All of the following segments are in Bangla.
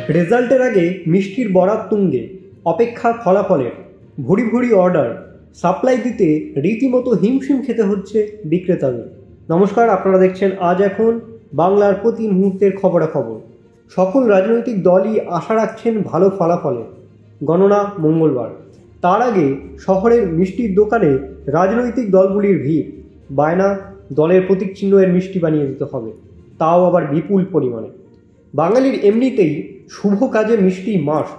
রেজাল্টের আগে মিষ্টির বরাত তুঙ্গে, অপেক্ষা ফলাফলের, ভুরি ভুরি অর্ডার, সাপ্লাই দিতে রীতিমতো হিমশিম খেতে হচ্ছে বিক্রেতাদের। নমস্কার, আপনারা দেখছেন আজ এখন, বাংলার প্রতি মুহূর্তের খবরাখবর। সকল রাজনৈতিক দলই আশা রাখছেন ভালো ফলাফলে। গণনা মঙ্গলবার। তার আগে শহরের মিষ্টির দোকানে রাজনৈতিক দলগুলির ভিড়। বায়না, দলের প্রতীক চিহ্নের মিষ্টি বানিয়ে দিতে হবে, তাও আবার বিপুল পরিমাণে। বাঙালির এমনিতেই শুভ কাজে মিষ্টি মাস্ট,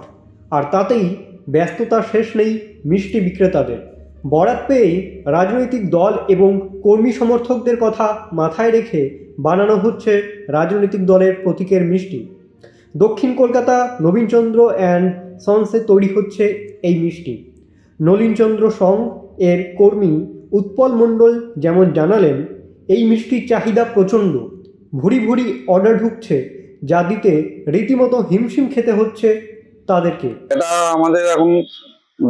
আর তাতেই ব্যস্ততার শেষ নেই মিষ্টি বিক্রেতাদের। বরাত পেয়েই রাজনৈতিক দল এবং কর্মী সমর্থকদের কথা মাথায় রেখে বানানো হচ্ছে রাজনৈতিক দলের প্রতীকের মিষ্টি। দক্ষিণ কলকাতা নবীনচন্দ্র অ্যান্ড সন্সে তৈরি হচ্ছে এই মিষ্টি। নলিনচন্দ্র সং এর কর্মী উৎপল মণ্ডল যেমন জানালেন, এই মিষ্টির চাহিদা প্রচণ্ড, ভুরি ভুরি অর্ডার ঢুকছে, যা দিতে রীতিমতো হিমশিম খেতে হচ্ছে তাদেরকে। এটা আমাদের এখন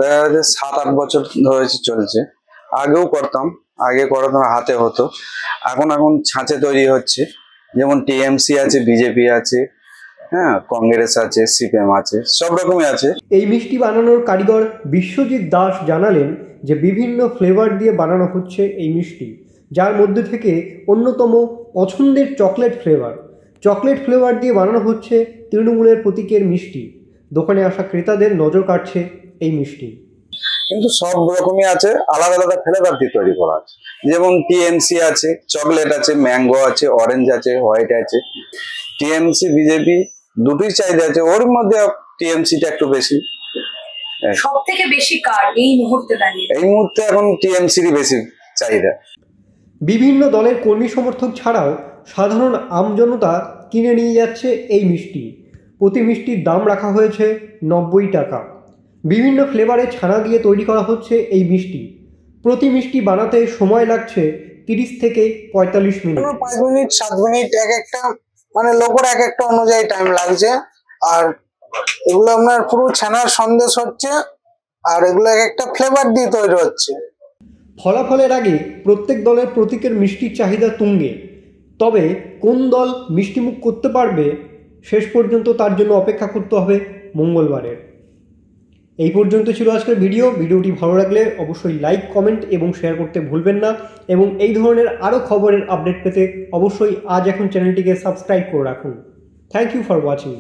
দেখা যাচ্ছে 7-8 বছর ধরে চলছে। আগেও করতাম, আগে করাতাম হাতে হতো, এখন ছাঁচে তৈরি হচ্ছে। যেমন টিএমসি আছে, বিজেপি আছে, হ্যাঁ, কংগ্রেস আছে, সিপিএম আছে, সব রকমই আছে। এই মিষ্টি বানানোর কারিগর বিশ্বজিৎ দাস জানালেন যে বিভিন্ন ফ্লেভার দিয়ে বানানো হচ্ছে এই মিষ্টি, যার মধ্যে থেকে অন্যতম পছন্দের চকলেট ফ্লেভার দিয়ে বানানো হচ্ছে তৃণমূলের প্রতীকের মিষ্টি। দোকানে আসা ক্রেতাদের নজর কাটছে এই মিষ্টি। কিন্তু সব রকমই আছে, আলাদা আলাদা ফ্লেভার দিয়ে তৈরি করা আছে। যেমন টিএমসি আছে, চকলেট আছে, ম্যাঙ্গো আছে, অরেঞ্জ আছে, হোয়াইট আছে। টিএমসি বিজেপি দুটোই চাহিদা আছে, ওর মধ্যে টিএমসিটা একটু বেশি। সব থেকে বেশি কার এই মুহূর্তে দাঁড়িয়ে? এই মুহূর্তে এখন টিএমসিরই বেশি চাহিদা। বিভিন্ন দলের কর্মী সমর্থক ছাড়াও সাধারণ আমজনতা কিনে নিয়ে যাচ্ছে এই মিষ্টি। প্রতি মিষ্টির দাম রাখা হয়েছে 90 টাকা। বিভিন্ন ফ্লেভারে ছানা দিয়ে তৈরি করা হচ্ছে এই মিষ্টি। প্রতি মিষ্টি বানাতে সময় লাগছে 30 থেকে 45 মিনিট। 5 মিনিট 7 মিনিট, এক একটা মানে লোকের এক একটা অনুযায়ী টাইম লাগছে। আর এগুলো আপনার পুরো ছানার সন্দেশ হচ্ছে, আর এগুলো এক একটা ফ্লেভার দিয়ে তৈরি হচ্ছে। ফলাফলের আগে প্রত্যেক দলের প্রতীকের মিষ্টির চাহিদা তুঙ্গে। তবে কোন দল মিষ্টিমুখ করতে পারবে শেষ পর্যন্ত, তার জন্য অপেক্ষা করতে হবে মঙ্গলবারের। এই পর্যন্ত ছিল আজকের ভিডিওটি ভালো লাগলে অবশ্যই লাইক, কমেন্ট এবং শেয়ার করতে ভুলবেন না। এবং এই ধরনের আরও খবরের আপডেট পেতে অবশ্যই আজ এখন চ্যানেলটিকে সাবস্ক্রাইব করে রাখুন। Thank you for watching.